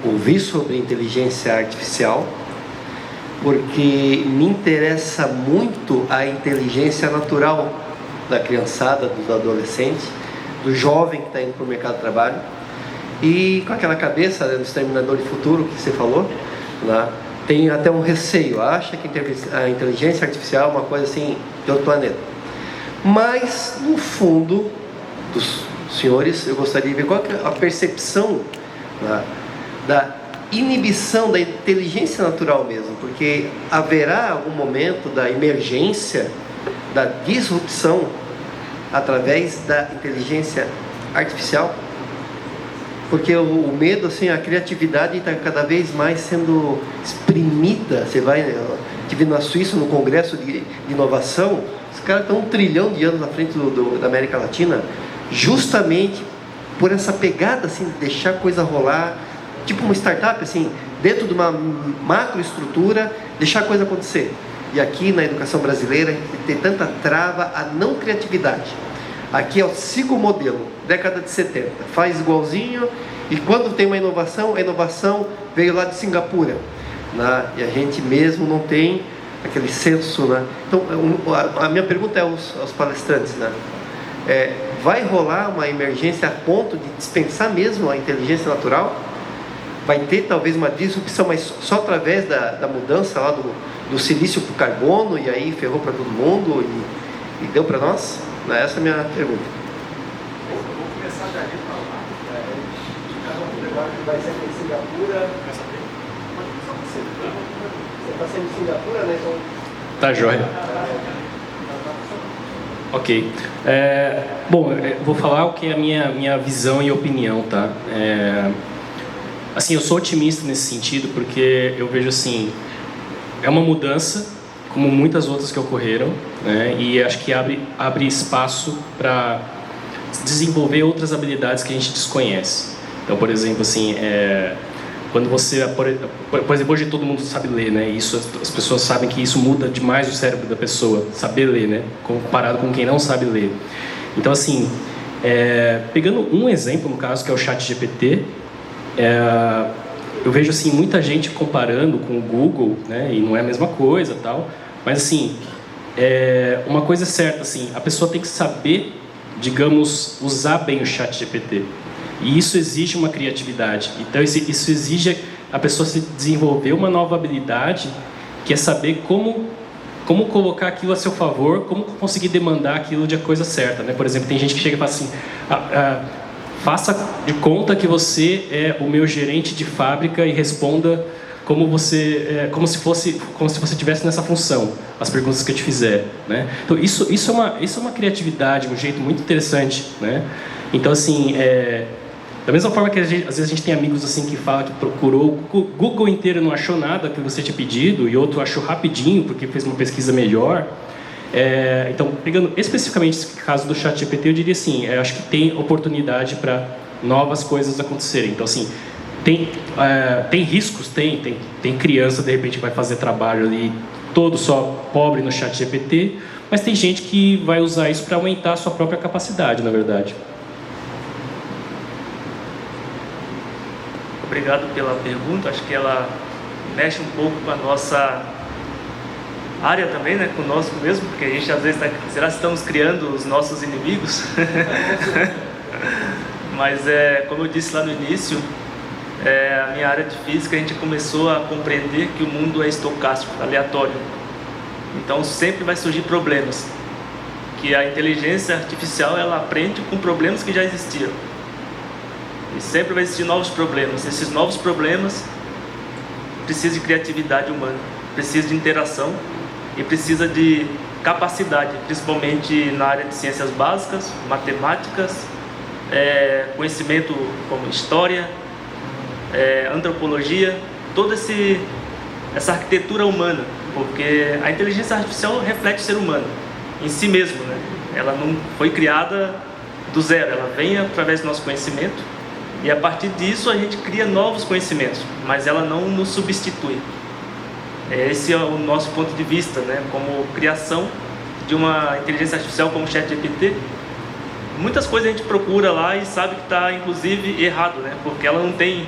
ouvir sobre inteligência artificial, porque me interessa muito a inteligência natural da criançada, dos adolescentes, do jovem que está indo para o mercado de trabalho. E com aquela cabeça, né, do Exterminador de Futuro que você falou, né, tem até um receio, acha que a inteligência artificial é uma coisa assim de outro planeta. Mas, no fundo, dos senhores, eu gostaria de ver qual que é a percepção, né, da inibição da inteligência natural mesmo, porque haverá algum momento da emergência, da disrupção através da inteligência artificial, porque o medo, assim, a criatividade está cada vez mais sendo exprimida. Você vai, estive na Suíça, no Congresso de Inovação, os caras estão 1 trilhão de anos na frente da América Latina, justamente por essa pegada, assim, de deixar a coisa rolar, tipo uma startup, assim, dentro de uma macroestrutura, deixar a coisa acontecer. E aqui na educação brasileira, a gente tem tanta trava a não criatividade. Aqui é o siga o modelo, década de 70, faz igualzinho, e quando tem uma inovação, a inovação veio lá de Singapura, né? E a gente mesmo não tem aquele senso, né? Então, a minha pergunta é aos palestrantes, né? Vai rolar uma emergência a ponto de dispensar mesmo a inteligência natural? Vai ter talvez uma disrupção, mas só através da mudança lá do silício para o carbono, e aí ferrou para todo mundo e deu para nós? Essa é a minha pergunta. Eu vou começar dali para lá. O negócio que vai ser aqui em Singapura. Você está sendo em Singapura, né? Então... Tá jóia. Ok. Bom, vou falar o que é a minha visão e opinião, tá? Assim, eu sou otimista nesse sentido, porque eu vejo assim, é uma mudança, como muitas outras que ocorreram, né? E acho que abre espaço para desenvolver outras habilidades que a gente desconhece. Então, por exemplo, assim, quando você, por exemplo, hoje todo mundo sabe ler, né? Isso, as pessoas sabem que isso muda demais o cérebro da pessoa, saber ler, né? Comparado com quem não sabe ler. Então, assim, pegando um exemplo, no caso, que é o ChatGPT, eu vejo assim muita gente comparando com o Google, né? E não é a mesma coisa, tal. Mas assim, uma coisa é certa, assim, a pessoa tem que saber, digamos, usar bem o ChatGPT. E isso exige uma criatividade. Então isso exige a pessoa se desenvolver uma nova habilidade, que é saber como colocar aquilo a seu favor, como conseguir demandar aquilo de a coisa certa, né? Por exemplo, tem gente que chega e fala assim: faça de conta que você é o meu gerente de fábrica e responda como se você estivesse nessa função, as perguntas que eu te fizer, né? Então isso é uma criatividade, um jeito muito interessante, né? Então assim, da mesma forma que às vezes a gente tem amigos assim que falam que procurou o Google inteiro e não achou nada que você tinha pedido, e outro achou rapidinho porque fez uma pesquisa melhor. Então, pegando especificamente esse caso do ChatGPT, eu diria assim, acho que tem oportunidade para novas coisas acontecerem. Então, assim, tem riscos, tem criança, de repente, que vai fazer trabalho ali todo só pobre no ChatGPT, mas tem gente que vai usar isso para aumentar a sua própria capacidade, na verdade. Obrigado pela pergunta, acho que ela mexe um pouco com a nossa área também, né, conosco mesmo, porque a gente às vezes será que estamos criando os nossos inimigos? Mas como eu disse lá no início, a minha área de física, a gente começou a compreender que o mundo é estocástico, aleatório. Então sempre vai surgir problemas, que a inteligência artificial ela aprende com problemas que já existiam. E sempre vai existir novos problemas. Esses novos problemas precisam de criatividade humana, precisam de interação e precisa de capacidade, principalmente na área de ciências básicas, matemáticas, conhecimento como história, antropologia, toda essa arquitetura humana, porque a inteligência artificial reflete o ser humano em si mesmo, né? Ela não foi criada do zero, ela vem através do nosso conhecimento e a partir disso a gente cria novos conhecimentos, mas ela não nos substitui. Esse é o nosso ponto de vista, né? Como criação de uma inteligência artificial como o ChatGPT, muitas coisas a gente procura lá e sabe que está inclusive errado, né? Porque ela não tem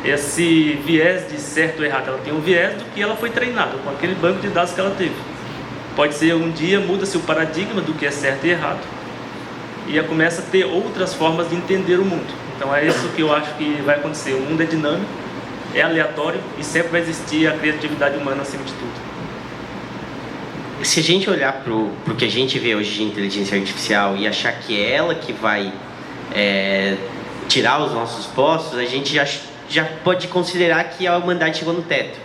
esse viés de certo ou errado. Ela tem um viés do que ela foi treinada, com aquele banco de dados que ela teve. Pode ser um dia muda-se o paradigma do que é certo e errado, e ela começa a ter outras formas de entender o mundo. Então é isso que eu acho que vai acontecer. O mundo é dinâmico, é aleatório e sempre vai existir a criatividade humana acima de tudo. Se a gente olhar para o que a gente vê hoje de inteligência artificial e achar que é ela que vai tirar os nossos postos, a gente já pode considerar que a humanidade chegou no teto.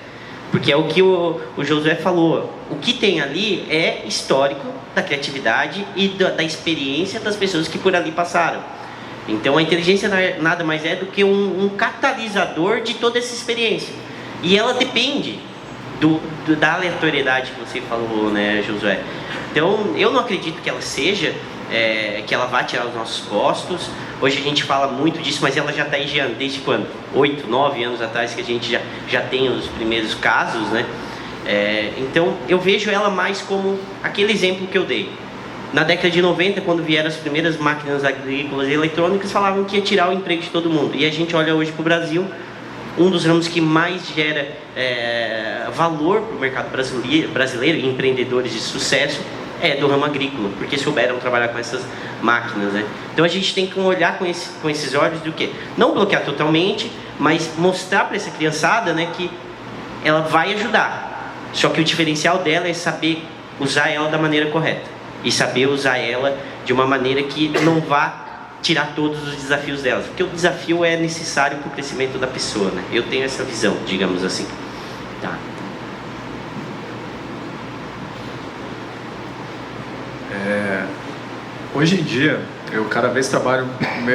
Porque é o que o Josué falou. O que tem ali é histórico da criatividade e da experiência das pessoas que por ali passaram. Então a inteligência nada mais é do que um catalisador de toda essa experiência. E ela depende da aleatoriedade que você falou, né, Josué? Então eu não acredito que ela seja, que ela vá tirar os nossos postos. Hoje a gente fala muito disso, mas ela já está aí desde quando? 8, 9 anos atrás que a gente já tem os primeiros casos, né? Então eu vejo ela mais como aquele exemplo que eu dei. Na década de 90, quando vieram as primeiras máquinas agrícolas e eletrônicas, falavam que ia tirar o emprego de todo mundo. E a gente olha hoje para o Brasil, um dos ramos que mais gera valor para o mercado brasileiro e empreendedores de sucesso é do ramo agrícola, porque souberam trabalhar com essas máquinas, né? Então a gente tem que olhar com esses olhos do quê? Não bloquear totalmente, mas mostrar para essa criançada, né, que ela vai ajudar. Só que o diferencial dela é saber usar ela da maneira correta. E saber usar ela de uma maneira que não vá tirar todos os desafios delas. Porque o desafio é necessário para o crescimento da pessoa, né? Eu tenho essa visão, digamos assim. Tá. Hoje em dia, eu cada vez trabalho...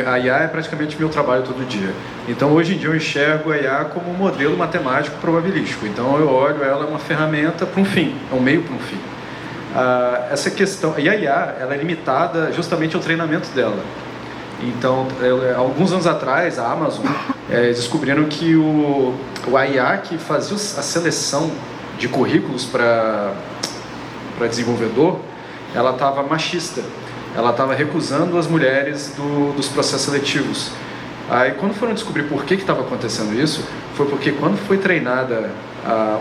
A IA é praticamente meu trabalho todo dia. Então, hoje em dia, eu enxergo a IA como um modelo matemático probabilístico. Então, eu olho ela uma ferramenta para um fim, é um meio para um fim. Essa questão... E a IA, ela é limitada justamente ao treinamento dela. Então, alguns anos atrás, a Amazon descobriram que a IA que fazia a seleção de currículos para desenvolvedor, ela estava machista. Ela estava recusando as mulheres dos processos seletivos. Aí, quando foram descobrir por que estava acontecendo isso, foi porque quando foi treinada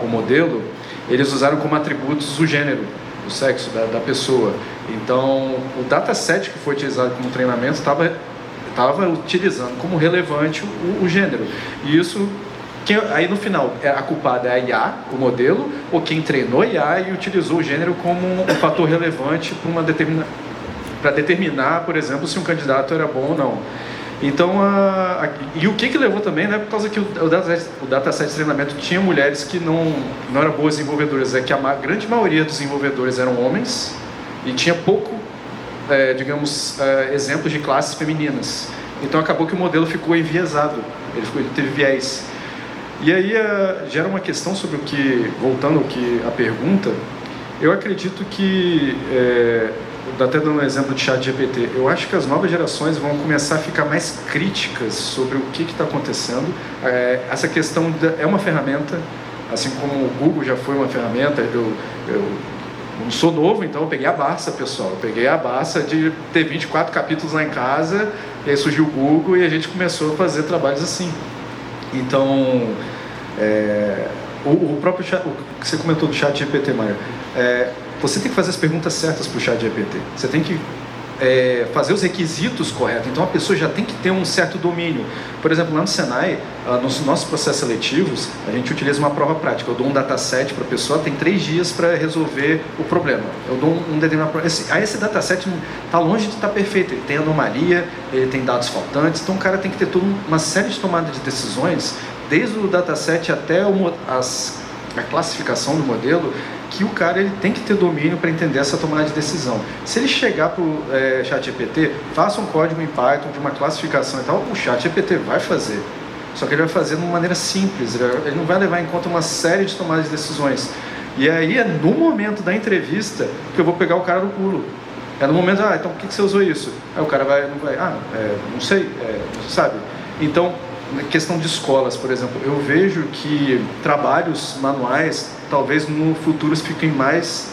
o modelo, eles usaram como atributos o gênero, o sexo da pessoa. Então, o dataset que foi utilizado como treinamento estava utilizando como relevante o gênero. E isso, aí no final, a culpada é a IA, o modelo, ou quem treinou a IA e utilizou o gênero como um fator relevante para determinar, por exemplo, se um candidato era bom ou não. Então, e o que levou também, né, por causa que o dataset de treinamento tinha mulheres que não eram boas desenvolvedoras, é que a grande maioria dos desenvolvedores eram homens e tinha pouco, digamos, exemplos de classes femininas. Então acabou que o modelo ficou enviesado, ele teve viés. E aí gera uma questão sobre voltando à pergunta, eu acredito que... até dando um exemplo de ChatGPT, eu acho que as novas gerações vão começar a ficar mais críticas sobre o que está acontecendo. Essa questão é uma ferramenta, assim como o Google já foi uma ferramenta. Eu não sou novo, então eu peguei a Barça, pessoal. Eu peguei a Barça de ter 24 capítulos lá em casa, e aí surgiu o Google e a gente começou a fazer trabalhos assim. Então, o próprio chat, o que você comentou do ChatGPT, Mário, você tem que fazer as perguntas certas para o ChatGPT. Você tem que fazer os requisitos corretos. Então a pessoa já tem que ter um certo domínio. Por exemplo, lá no Senai, nos nossos processos seletivos, a gente utiliza uma prova prática. Eu dou um dataset para a pessoa, tem 3 dias para resolver o problema. Eu dou um determinado problema. Esse dataset está longe de estar perfeito. Ele tem anomalia, ele tem dados faltantes. Então o cara tem que ter toda uma série de tomadas de decisões, desde o dataset até a classificação do modelo, que o cara ele tem que ter domínio para entender essa tomada de decisão. Se ele chegar para o ChatGPT, faça um código em Python de uma classificação e tal, o ChatGPT vai fazer. Só que ele vai fazer de uma maneira simples, ele não vai levar em conta uma série de tomadas de decisões. E aí é no momento da entrevista que eu vou pegar o cara no pulo. É no momento, então por que você usou isso? Aí o cara não sei, sabe? Então, na questão de escolas, por exemplo, eu vejo que trabalhos manuais talvez no futuro fiquem mais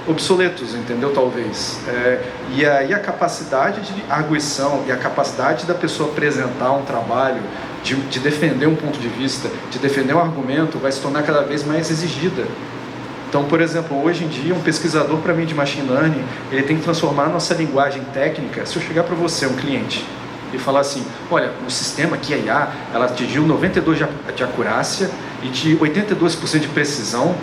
obsoletos, entendeu? Talvez. E aí a capacidade de arguição e a capacidade da pessoa apresentar um trabalho, de defender um ponto de vista, de defender um argumento, vai se tornar cada vez mais exigida. Então, por exemplo, hoje em dia, um pesquisador, para mim, de machine learning, ele tem que transformar a nossa linguagem técnica. Se eu chegar para você, um cliente, e falar assim, olha, o sistema aqui, a IA, ela atingiu 92% de acurácia e de 82% de precisão,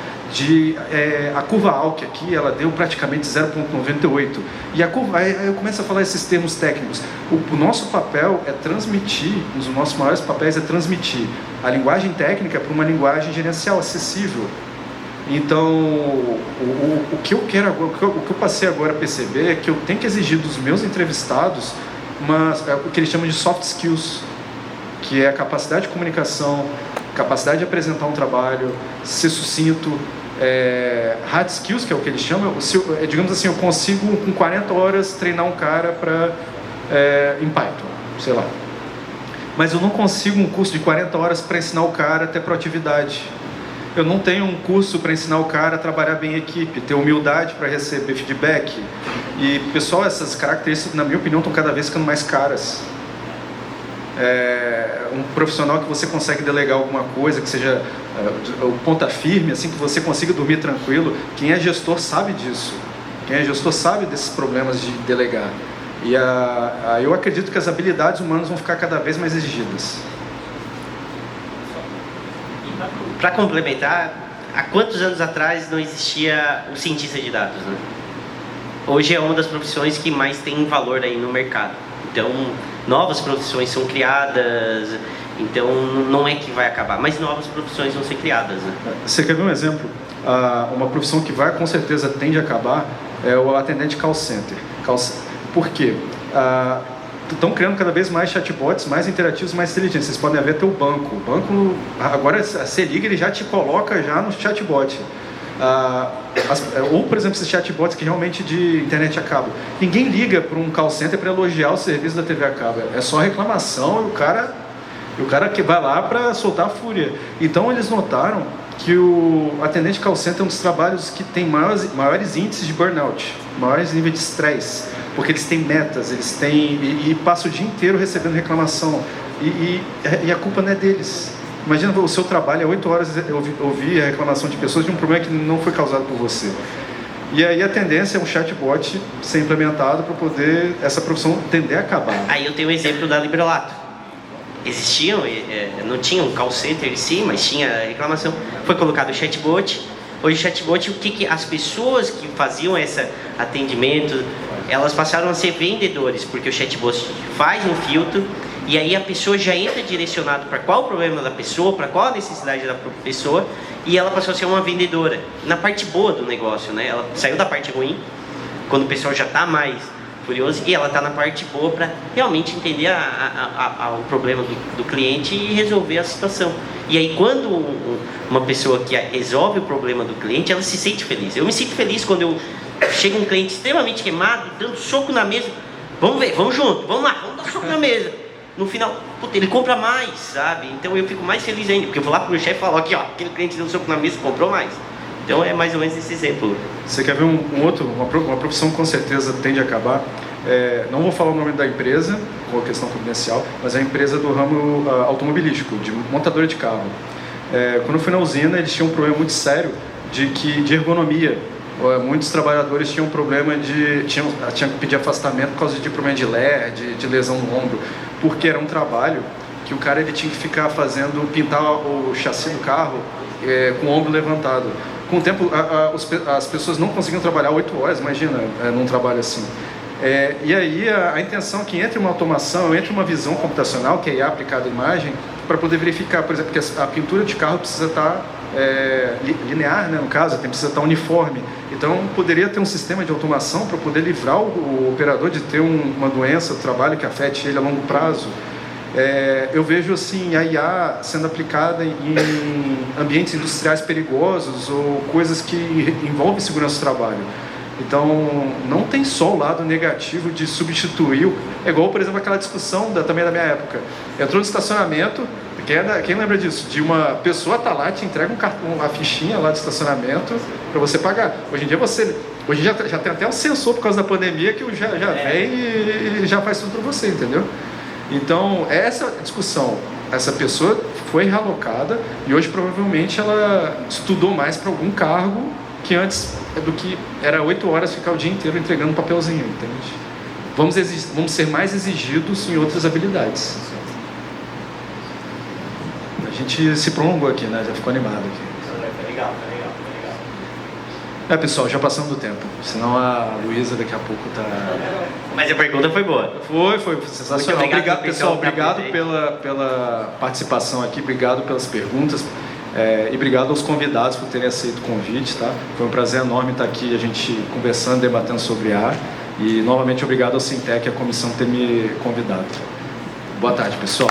a curva ALC aqui, ela deu praticamente 0,98. E a curva, aí eu começo a falar esses termos técnicos. O nosso papel é transmitir, um dos nossos maiores papéis é transmitir a linguagem técnica para uma linguagem gerencial, acessível. Então, o que eu quero agora, o que eu passei agora a perceber é que eu tenho que exigir dos meus entrevistados o que eles chamam de soft skills, que é a capacidade de comunicação, capacidade de apresentar um trabalho, ser sucinto, hard skills, que é o que eles chamam, digamos assim, eu consigo com 40 horas treinar um cara em Python, sei lá. Mas eu não consigo um curso de 40 horas para ensinar o cara a ter proatividade. Eu não tenho um curso para ensinar o cara a trabalhar bem em equipe, ter humildade para receber feedback. E, pessoal, essas características, na minha opinião, estão cada vez ficando mais caras. Um profissional que você consegue delegar alguma coisa, que seja o ponta firme, assim, que você consiga dormir tranquilo. Quem é gestor sabe disso. Quem é gestor sabe desses problemas de delegar. E eu acredito que as habilidades humanas vão ficar cada vez mais exigidas. Para complementar, há quantos anos atrás não existia o cientista de dados, né? Hoje é uma das profissões que mais tem valor aí no mercado. Então, novas profissões são criadas, então não é que vai acabar, mas novas profissões vão ser criadas, né? Você quer ver um exemplo? Uma profissão que com certeza tende a acabar é o atendente call center. Por quê? Estão criando cada vez mais chatbots, mais interativos, mais inteligentes. Vocês podem ver até o banco. O banco, agora você liga, ele já te coloca já no chatbot. Ou, por exemplo, esses chatbots que realmente de internet a cabo. Ninguém liga para um call center para elogiar o serviço da TV a cabo. É só reclamação e o cara que vai lá para soltar a fúria. Então, eles notaram que o atendente call center é um dos trabalhos que tem maiores índices de burnout, maiores níveis de estresse. Porque eles têm metas, e passam o dia inteiro recebendo reclamação, e a culpa não é deles. Imagina, o seu trabalho é 8 horas ouvir a reclamação de pessoas de um problema que não foi causado por você. E aí a tendência é um chatbot ser implementado para poder essa profissão tender a acabar. Aí eu tenho o exemplo da Librelato. Existiam, não tinha um call center em si, mas tinha reclamação. Foi colocado o chatbot. Hoje o chatbot, o que as pessoas que faziam esse atendimento, elas passaram a ser vendedores, porque o chatbot faz um filtro e aí a pessoa já entra direcionado para qual o problema da pessoa, para qual a necessidade da pessoa, e ela passou a ser uma vendedora. Na parte boa do negócio, né? Ela saiu da parte ruim, quando o pessoal já está mais furioso, e ela está na parte boa para realmente entender o problema do cliente e resolver a situação. E aí quando uma pessoa que resolve o problema do cliente, ela se sente feliz. Eu me sinto feliz quando chega um cliente extremamente queimado, dando soco na mesa. Vamos ver, vamos junto, vamos lá, vamos dar soco na mesa. No final, puta, ele compra mais, sabe? Então eu fico mais feliz ainda, porque eu vou lá pro meu chefe e falo, aqui ó, aquele cliente deu soco na mesa, comprou mais. Então é mais ou menos esse exemplo. Você quer ver uma profissão que com certeza tende a acabar? Não vou falar o nome da empresa, com a questão confidencial, mas é a empresa do ramo automobilístico, de montadora de carro. Quando eu fui na usina, eles tinham um problema muito sério de ergonomia. Muitos trabalhadores tinham problema tinham que pedir afastamento por causa de problema de ler, de lesão no ombro, porque era um trabalho que o cara ele tinha que ficar pintar o chassi do carro com o ombro levantado. Com o tempo, as pessoas não conseguiam trabalhar 8 horas, imagina, num trabalho assim. E aí a intenção é que entre uma automação, entre uma visão computacional, que é IA aplicada à imagem, para poder verificar, por exemplo, que a pintura de carro precisa estar linear, né, no caso, precisa estar uniforme. Então poderia ter um sistema de automação para poder livrar o operador de ter uma doença do trabalho que afete ele a longo prazo. Eu vejo assim a IA sendo aplicada em ambientes industriais perigosos ou coisas que envolvem segurança do trabalho. Então não tem só o lado negativo de substituir, igual por exemplo aquela discussão também da minha época, entrou no estacionamento, quem lembra disso? De uma pessoa tá lá, te entrega a fichinha lá de estacionamento para você pagar. Hoje em dia Hoje já tem até um sensor por causa da pandemia que já vem e já faz tudo para você, entendeu? Então, essa discussão, essa pessoa foi realocada e hoje provavelmente ela estudou mais para algum cargo que antes do que era 8 horas ficar o dia inteiro entregando um papelzinho, entende? Vamos ser mais exigidos em outras habilidades. A gente se prolongou aqui, né? Já ficou animado aqui. Tá legal. Pessoal, já passando do tempo. Senão a Luísa daqui a pouco tá... Mas a pergunta foi boa. Foi sensacional. Muito Obrigado, pessoal. Obrigado presente. pela participação aqui. Obrigado pelas perguntas. E obrigado aos convidados por terem aceito o convite, tá? Foi um prazer enorme estar aqui, a gente conversando, debatendo sobre ar. E novamente obrigado ao Sintec e à comissão por ter me convidado. Boa tarde, pessoal.